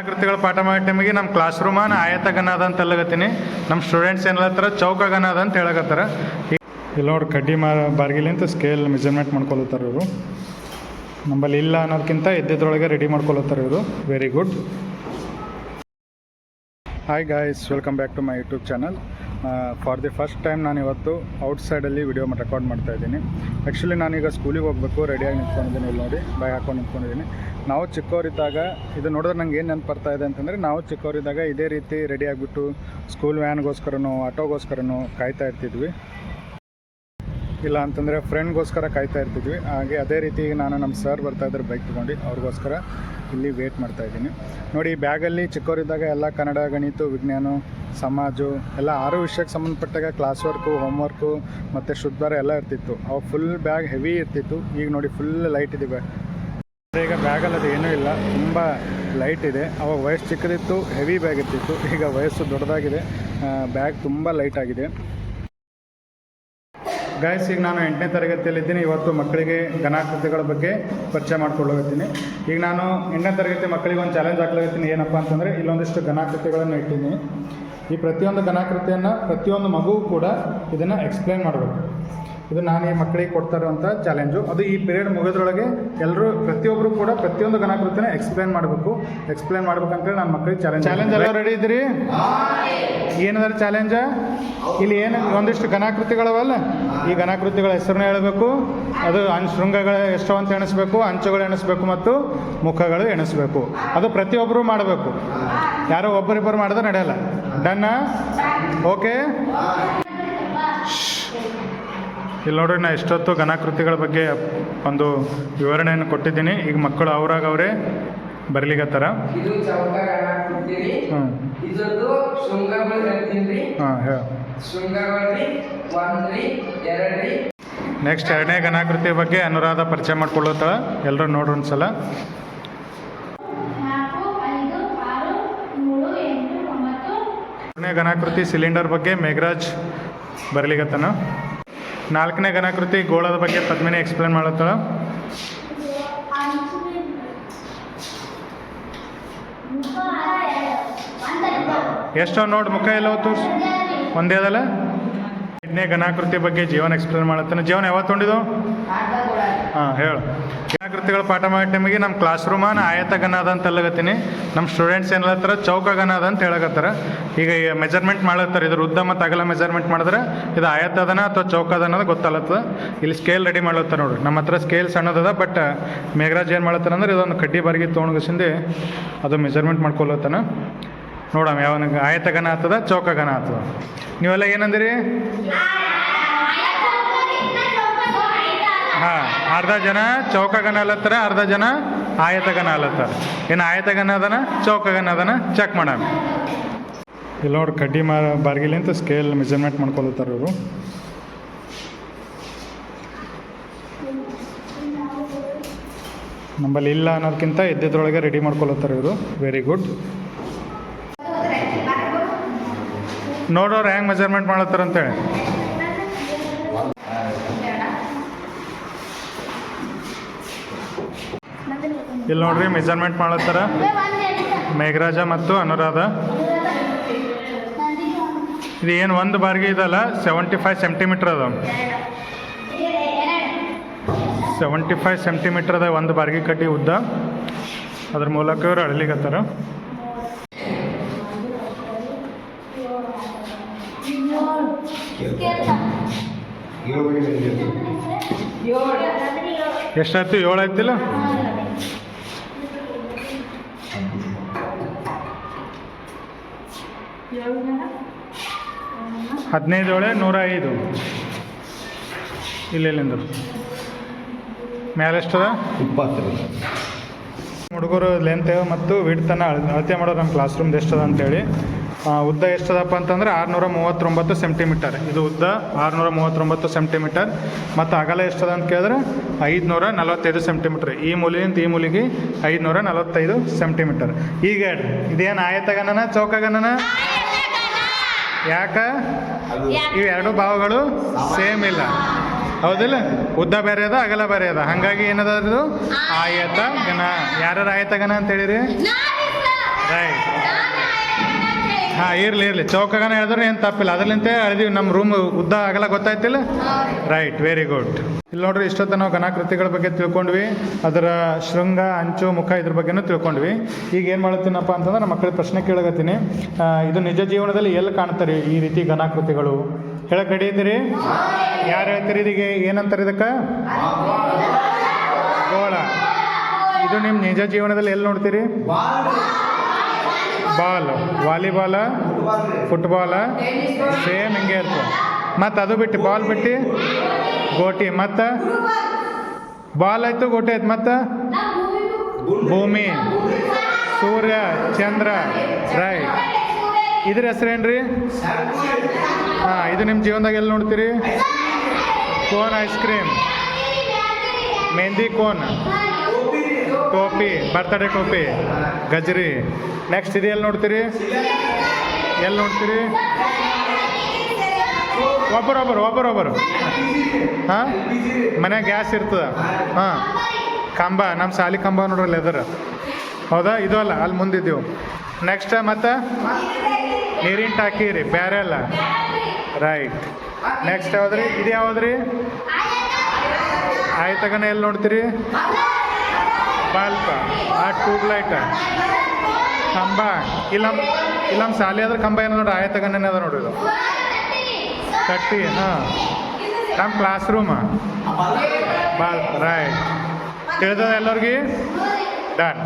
ಕೃತಿಗಳ ಪಾಠ ಮಾಡೋ ಟೈಮಿಗೆ ನಮ್ಮ ಕ್ಲಾಸ್ ರೂಮನ ಆಯತಗನ ಅದ ಅಂತ ಹೇಳಕತ್ತೀನಿ. ನಮ್ಮ ಸ್ಟೂಡೆಂಟ್ಸ್ ಏನಲತ್ತಾರ ಚೌಕಗನ ಅದ ಅಂತ ಹೇಳಕತ್ತಾರ. ಇಲ್ಲಿ ನೋಡಿ ಕಡ್ಡಿ ಬಾರ್ಗಿಲಿಂತ ಸ್ಕೇಲ್ ಮೆಜರ್ಮೆಂಟ್ ಮಾಡ್ಕೊಳತ್ತಾರ ಇವರು. ನಮ್ಮಲ್ಲಿ ಇಲ್ಲ ಅನ್ನೋದಕ್ಕಿಂತ ಇದ್ದಿದ್ರೊಳಗೆ ರೆಡಿ ಮಾಡ್ಕೊಳತ್ತಾರ ಇವರು. Very good. Hi guys, welcome back to my YouTube channel. For the first time ನಾನು ಇವತ್ತು ಔಟ್ಸೈಡಲ್ಲಿ ವಿಡಿಯೋ ರೆಕಾರ್ಡ್ ಮಾಡ್ತಾಯಿದ್ದೀನಿ. ಆ್ಯಕ್ಚುಲಿ ನಾನೀಗ ಸ್ಕೂಲಿಗೆ ಹೋಗಬೇಕು, ರೆಡಿಯಾಗಿ ನಿಂತ್ಕೊಂಡಿದ್ದೀನಿ. ಇಲ್ಲಿ ನೋಡಿ ಬಾಯ್ ಹಾಕೊಂಡು ನಿಂತ್ಕೊಂಡಿದ್ದೀನಿ. ನಾವು ಚಿಕ್ಕವರಿದ್ದಾಗ ಇದು ನೋಡಿದ್ರೆ ನಂಗೆ ಏನು ನೆನಪು ಬರ್ತಾ ಇದೆ ಅಂತಂದರೆ, ನಾವು ಚಿಕ್ಕವರಿದ್ದಾಗ ಇದೇ ರೀತಿ ರೆಡಿ ಆಗಿಬಿಟ್ಟು ಸ್ಕೂಲ್ ವ್ಯಾನ್ಗೋಸ್ಕರನೋ ಆಟೋಗೋಸ್ಕರನೋ ಕಾಯ್ತಾ ಇರ್ತಿದ್ವಿ. ಇಲ್ಲ ಅಂತಂದರೆ ಫ್ರೆಂಡ್ಗೋಸ್ಕರ ಕಾಯ್ತಾ ಇರ್ತಿದ್ವಿ. ಹಾಗೆ ಅದೇ ರೀತಿ ನಾನು ನಮ್ಮ ಸರ್ ಬರ್ತಾಯಿದ್ರು ಬೈಕ್ ತೊಗೊಂಡು, ಅವ್ರಿಗೋಸ್ಕರ ಇಲ್ಲಿ ವೇಟ್ ಮಾಡ್ತಾಯಿದ್ದೀನಿ. ನೋಡಿ, ಈ ಬ್ಯಾಗಲ್ಲಿ ಚಿಕ್ಕವರಿದ್ದಾಗ ಎಲ್ಲ ಕನ್ನಡ, ಗಣಿತ, ವಿಜ್ಞಾನ, ಸಮಾಜ ಎಲ್ಲ 6 ವಿಷಯಕ್ಕೆ ಸಂಬಂಧಪಟ್ಟಾಗ ಕ್ಲಾಸ್ ವರ್ಕು, ಹೋಮ್ವರ್ಕು ಮತ್ತು ಶುದ್ಧರ ಎಲ್ಲ ಇರ್ತಿತ್ತು. ಅವು ಫುಲ್ ಬ್ಯಾಗ್ ಹೆವಿ ಇರ್ತಿತ್ತು. ಈಗ ನೋಡಿ ಫುಲ್ ಲೈಟ್ ಇದೆ ಬ್ಯಾಗ್. ಈಗ ಬ್ಯಾಗಲ್ಲಿ ಅದು ಏನೂ ಇಲ್ಲ, ತುಂಬ ಲೈಟ್ ಇದೆ. ಅವಾಗ ವಯಸ್ಸು ಚಿಕ್ಕದಿತ್ತು, ಹೆವಿ ಬ್ಯಾಗ್ ಇರ್ತಿತ್ತು. ಈಗ ವಯಸ್ಸು ದೊಡ್ಡದಾಗಿದೆ, ಬ್ಯಾಗ್ ತುಂಬ ಲೈಟ್ ಆಗಿದೆ. ಗಾಯ್ಸ್, ಈಗ ನಾನು 8ನೇ ತರಗತಿಯಲ್ಲಿದ್ದೀನಿ. ಇವತ್ತು ಮಕ್ಕಳಿಗೆ ಘನಾಕೃತಿಗಳ ಬಗ್ಗೆ ಪರಿಚಯ ಮಾಡ್ಕೊಳ್ಳೋಗತ್ತೀನಿ. ಈಗ ನಾನು 8ನೇ ತರಗತಿ ಮಕ್ಕಳಿಗೆ ಒಂದು ಚಾಲೆಂಜ್ ಹಾಕ್ಲಾಗತ್ತೀನಿ. ಏನಪ್ಪ ಅಂತಂದರೆ, ಇಲ್ಲೊಂದಿಷ್ಟು ಘನಾಕೃತಿಗಳನ್ನು ಇಟ್ಟಿದ್ದೀನಿ. ಈ ಪ್ರತಿಯೊಂದು ಘನಾಕೃತಿಯನ್ನು ಪ್ರತಿಯೊಂದು ಮಗುವು ಕೂಡ ಇದನ್ನು ಎಕ್ಸ್ಪ್ಲೇನ್ ಮಾಡಬೇಕು. ಇದು ನಾನು ಈ ಮಕ್ಕಳಿಗೆ ಕೊಡ್ತಾ ಇರುವಂಥ ಚಾಲೆಂಜು. ಅದು ಈ ಪೀರಿಯಡ್ ಮುಗಿದ್ರೊಳಗೆ ಎಲ್ಲರೂ ಪ್ರತಿಯೊಬ್ಬರು ಕೂಡ ಪ್ರತಿಯೊಂದು ಘನಾಕೃತಿನ ಎಕ್ಸ್ಪ್ಲೇನ್ ಮಾಡ್ಬೇಕಂತೇಳಿ ನಾನು ಮಕ್ಕಳಿಗೆ ಚಾಲೆಂಜ್ ಎಲ್ಲ ರೆಡಿ ಇದ್ದೀರಿ? ಏನದಾರ ಚಾಲೆಂಜ? ಇಲ್ಲಿ ಏನು ಒಂದಿಷ್ಟು ಘನಾಕೃತಿಗಳವಲ್ಲ, ಈ ಘನಾಕೃತಿಗಳ ಹೆಸರನ್ನ ಹೇಳಬೇಕು. ಅದು ಶೃಂಗಗಳು ಎಷ್ಟು ಅಂತ ಎಣಿಸ್ಬೇಕು, ಅಂಚುಗಳು ಎಣಿಸ್ಬೇಕು ಮತ್ತು ಮುಖಗಳು ಎಣಿಸ್ಬೇಕು. ಅದು ಪ್ರತಿಯೊಬ್ಬರು ಮಾಡಬೇಕು. ಯಾರೋ ಒಬ್ಬರಿಬ್ಬರು ಮಾಡಿದ್ರೆ ನಡೆಯಲ್ಲ. ಡನ್ನ? ಓಕೆ. ಇಲ್ಲಿ ನೋಡ್ರಿ, ನಾನು ಎಷ್ಟೊತ್ತು ಘನಾಕೃತಿಗಳ ಬಗ್ಗೆ ಒಂದು ವಿವರಣೆಯನ್ನು ಕೊಟ್ಟಿದ್ದೀನಿ. ಈಗ ಮಕ್ಕಳು ಅವರಾಗ ಅವರೇ ಬರ್ಲಿಕತ್ತಾರ. ನೆಕ್ಸ್ಟ್ 2ನೇ ಘನಾಕೃತಿ ಬಗ್ಗೆ ಅನುರಾಧ ಪರಿಚಯ ಮಾಡ್ಕೊಳ್ಳುತ್ತಾಳ. ಎಲ್ಲರೂ ನೋಡ್ರಿ ಒಂದ್ಸಲ. 3ನೇ ಘನಾಕೃತಿ ಸಿಲಿಂಡರ್ ಬಗ್ಗೆ ಮೇಘರಾಜ್ ಬರ್ಲಿಕತ್ತಾನ. 4ನೇ ಘನಾಕೃತಿ ಗೋಳದ ಬಗ್ಗೆ ಪದ್ಮಿನಿ ಎಕ್ಸ್ಪ್ಲೇನ್ ಮಾಡತ್ತಾಳ. ಎಷ್ಟೋ ನೋಡಿ ಮುಖ ಎಲ್ಲ ತೋರ್ಸು, ಒಂದೇ ಅದಲ್ಲ. 5ನೇ ಘನಾಕೃತಿ ಬಗ್ಗೆ ಜೀವನ ಎಕ್ಸ್ಪ್ಲೇನ್ ಮಾಡತ್ತಾನೆ. ಜೀವನ ಯಾವತ್ತು ಹೊಂಡಿದು? ಹಾಂ, ಹೇಳು. ಘನಾಕೃತಿಗಳ ಪಾಠ ಮಾಡೋ ಟೈಮಿಗೆ ನಮ್ಮ ಕ್ಲಾಸ್ ರೂಮನ ಆಯತಗನ ಅದ ಅಂತ ಹೇಳಕತ್ತೀನಿ. ನಮ್ಮ ಸ್ಟೂಡೆಂಟ್ಸ್ ಏನಲತ್ತಾರ ಚೌಕಗನ ಅದ ಅಂತ ಹೇಳಕತ್ತಾರ. ಈಗ ಮೆಜರ್ಮೆಂಟ್ ಮಾಡತ್ತಾರೆ. ಇದ್ರ ಉದ್ದ ಮತ್ತು ಅಗಲ ಮೆಜರ್ಮೆಂಟ್ ಮಾಡಿದ್ರೆ ಇದು ಆಯತದನ ಅಥವಾ ಚೌಕದ ಅನ್ನೋದು ಗೊತ್ತಾಗತ್ತದ. ಇಲ್ಲಿ ಸ್ಕೇಲ್ ರೆಡಿ ಮಾಡ್ಲತ್ತಾರ ನೋಡ್ರಿ. ನಮ್ಮ ಹತ್ರ ಸ್ಕೇಲ್ ಸಣ್ಣದದ, ಬಟ್ ಮೇಘರಾಜ್ ಏನು ಮಾಡತ್ತಾರ ಅಂದ್ರೆ ಇದೊಂದು ಕಡ್ಡಿ ಬಾರಿಗೆ ತೊಗೊಂಡ್ಗಿಸಿಂದ ಅದು ಮೆಜರ್ಮೆಂಟ್ ಮಾಡ್ಕೊಳತ್ತಾನ. ನೋಡಮ್ಮ ಯಾವನಿಗೆ ಆಯತಗನ ಆಗ್ತದ ಚೌಕಗನ ಆಗ್ತದ. ನೀವೆಲ್ಲ ಏನಂದಿರಿ? ಹಾಂ, ಅರ್ಧ ಜನ ಚೌಕಗನ ಅಲ್ಲತ್ತಾರ, ಅರ್ಧ ಜನ ಆಯತಗನ ಅಲ್ಲತ್ತಾರ. ಏನು ಆಯತಗನ ಅದನ ಚೌಕಗನ ಅದನ ಚೆಕ್ ಮಾಡಮ್ಮ. ಇಲ್ಲಿ ನೋಡಿ ಕಡ್ಡಿ ಬಾರ್ಗಿಲಿಂತ ಸ್ಕೇಲ್ ಮೆಜರ್ಮೆಂಟ್ ಮಾಡ್ಕೊಳತ್ತಾರ ಇವರು. ನಮ್ಮಲ್ಲಿ ಇಲ್ಲ ಅನ್ನೋದಕ್ಕಿಂತ ಇದ್ದಿದ್ರೊಳಗೆ ರೆಡಿ ಮಾಡ್ಕೊಳತ್ತಾರ ಇವರು. Very good. ನೋಡೋರು ಹೆಂಗೆ ಮೆಜರ್ಮೆಂಟ್ ಮಾಡತ್ತಾರ ಅಂತೇಳಿ. ಇಲ್ಲಿ ನೋಡ್ರಿ ಮೆಜರ್ಮೆಂಟ್ ಮಾಡತ್ತಾರ ಮೇಘರಾಜ ಮತ್ತು ಅನುರಾಧ. ಇದು ಏನು ಒಂದು ಬಾರಿಗೆ ಇದಲ್ಲ, 75 ಸೆಂಟಿಮೀಟ್ರ್ ಅದ. 75 ಸೆಂಟಿಮೀಟ್ರ್ ಅದ ಒಂದು ಬಾರಿಗೆ ಕಡ್ಡಿ ಉದ್ದ. ಅದ್ರ ಮೂಲಕ ಇವರು ಅಳಲಿಕತ್ತಾರ. ಎಷ್ಟಾಯ್ತು? 7 ಆಯ್ತಿಲ್ಲ? ಹದಿನೈದು 105. ಇಲ್ಲಿಂದ ಮೇಲೆ ಎಷ್ಟದ? 20. ಹುಡುಗರು ಲೆಂತ್ ಮತ್ತು ವಿಡ್ತನ ಅಳತೆ ಮಾಡೋದು ನಮ್ಮ ಕ್ಲಾಸ್ ರೂಮ್ದು ಎಷ್ಟದ ಅಂತೇಳಿ. ಉದ್ದ ಎಷ್ಟದಪ್ಪ ಅಂತಂದರೆ 639 ಸೆಂಟಿಮೀಟರ್. ಇದು ಉದ್ದ 639 ಸೆಂಟಿಮೀಟರ್. ಮತ್ತು ಅಗಲ ಎಷ್ಟದ ಅಂತ ಕೇಳಿದ್ರೆ 545 ಸೆಂಟಿಮೀಟ್ರ್. ಈ ಮೂಲೆಯಿಂದ ಈ ಮೂಲೆಗೆ 545 ಸೆಂಟಿಮೀಟರ್. ಈಗ ಇದೇನು ಆಯತಗನನ ಚೌಕಗನನ? ಯಾಕೆ? ಇವೆರಡು ಭಾವಗಳು ಸೇಮ್ ಇಲ್ಲ, ಹೌದಿಲ್ಲ? ಉದ್ದ ಬೇರೆ ಅದ, ಅಗಲ ಬೇರೆ ಅದ. ಹಾಗಾಗಿ ಏನದ ಇದು ಆಯತ ಗಣ. ಯಾರ್ಯಾರು ಆಯತ ಗಣ ಅಂತ ಹೇಳಿರಿ? ರೈಟ್. ಹಾಂ, ಇರಲಿ ಚೌಕಾಗನ ಹೇಳಿದ್ರೆ ಏನು ತಪ್ಪಿಲ್ಲ. ಅದರಲ್ಲಿಂತ ಅಳಿದೀವಿ, ನಮ್ಮ ರೂಮ್ ಉದ್ದ ಆಗಲ್ಲ, ಗೊತ್ತಾಯ್ತಿಲ್ಲ? Right, very good. ಇಲ್ಲಿ ನೋಡ್ರಿ, ಇಷ್ಟೊತ್ತು ನಾವು ಘನಾಕೃತಿಗಳ ಬಗ್ಗೆ ತಿಳ್ಕೊಂಡ್ವಿ, ಅದರ ಶೃಂಗ, ಅಂಚು, ಮುಖ ಇದ್ರ ಬಗ್ಗೆನೂ ತಿಳ್ಕೊಂಡ್ವಿ. ಈಗ ಏನು ಮಾಡ್ತೀನಪ್ಪ ಅಂತಂದ್ರೆ ನಮ್ಮ ಮಕ್ಕಳಿಗೆ ಪ್ರಶ್ನೆ ಕೇಳಗತ್ತೀನಿ. ಇದು ನಿಜ ಜೀವನದಲ್ಲಿ ಎಲ್ಲಿ ಕಾಣ್ತಾರೆ ಈ ರೀತಿ ಘನಾಕೃತಿಗಳು? ಹೇಳಕ್ಕೆ ರೆಡಿ ಇದ್ದೀರಿ? ಯಾರು ಹೇಳ್ತೀರಿ? ಇದಕ್ಕೆ ಏನಂತಾರೆ? ಇದಕ್ಕೆ ಗೋಳ. ಇದು ನಿಮ್ಮ ನಿಜ ಜೀವನದಲ್ಲಿ ಎಲ್ಲಿ ನೋಡ್ತೀರಿ? ಬಾಲ್, ವಾಲಿಬಾಲ, ಫುಟ್ಬಾಲ, ಸೇಮ್ ಹಿಂಗೆ ಇರ್ತದೆ. ಮತ್ತು ಅದು ಬಿಟ್ಟು ಬಾಲ್ ಬಿಟ್ಟು ಗೋಟಿ, ಮತ್ತು ಬಾಲ್ ಆಯಿತು, ಗೋಟಿ ಆಯ್ತು, ಮತ್ತು ಭೂಮಿ, ಸೂರ್ಯ, ಚಂದ್ರ. ರೈಟ್. ಇದ್ರ ಹೆಸ್ರೇನ್ರಿ? ಹಾಂ, ಇದು ನಿಮ್ಮ ಜೀವನದಾಗ ಎಲ್ಲಿ ನೋಡ್ತೀರಿ? Cone ice cream, mehndi cone, ಟೋಪಿ, ಬರ್ತಡೇ ಟೋಪಿ, ಗಜ್ರಿ. ನೆಕ್ಸ್ಟ್ ಇದು ಎಲ್ಲಿ ನೋಡ್ತೀರಿ? ಎಲ್ಲಿ ನೋಡ್ತೀರಿ? ಒಬ್ಬರೊಬ್ಬರು. ಹಾಂ, ಮನ್ಯಾಗ ಗ್ಯಾಸ್ ಇರ್ತದೆ. ಹಾಂ, ಕಂಬ, ನಮ್ಮ ಸಾಲಿ ಕಂಬ ನೋಡ್ರಿ, ಲೆದರ್. ಹೌದಾ? ಇದು ಅಲ್ಲ, ಅಲ್ಲಿ ಮುಂದಿದ್ದೀವಿ. ನೆಕ್ಸ್ಟ್ ಮತ್ತು ನೀರಿನ ಟಾಕಿ ರೀ, ಬ್ಯಾರೆಲ್ಲ. ರೈಟ್. ನೆಕ್ಸ್ಟ್ ಯಾವ್ದ್ರಿ? ಇದು ಯಾವ್ದ್ರಿ? ಆಯ್ತಗನ ಎಲ್ಲಿ ನೋಡ್ತೀರಿ? ಬಲ್ಪ್, ಆ ಟ್ಯೂಬ್ಲೈಟ್, ಕಂಬ. ಇಲ್ಲ ನಮ್ಮ ಸಾಲಿ ಆದ್ರೆ ಕಂಬ ಏನೋ ನೋಡ್ರಿ, ಆಯ್ತಗನೇ ಅದ ನೋಡ್ರಿ, ಇದು ಕಟ್ಟಿ. ಹಾಂ, ನಮ್ಮ ಕ್ಲಾಸ್ ರೂಮ್, ಬಲ್ಪ್. ರೈಟ್. ತಿಳಿದ ಎಲ್ಲರಿಗೂ? ಡನ್.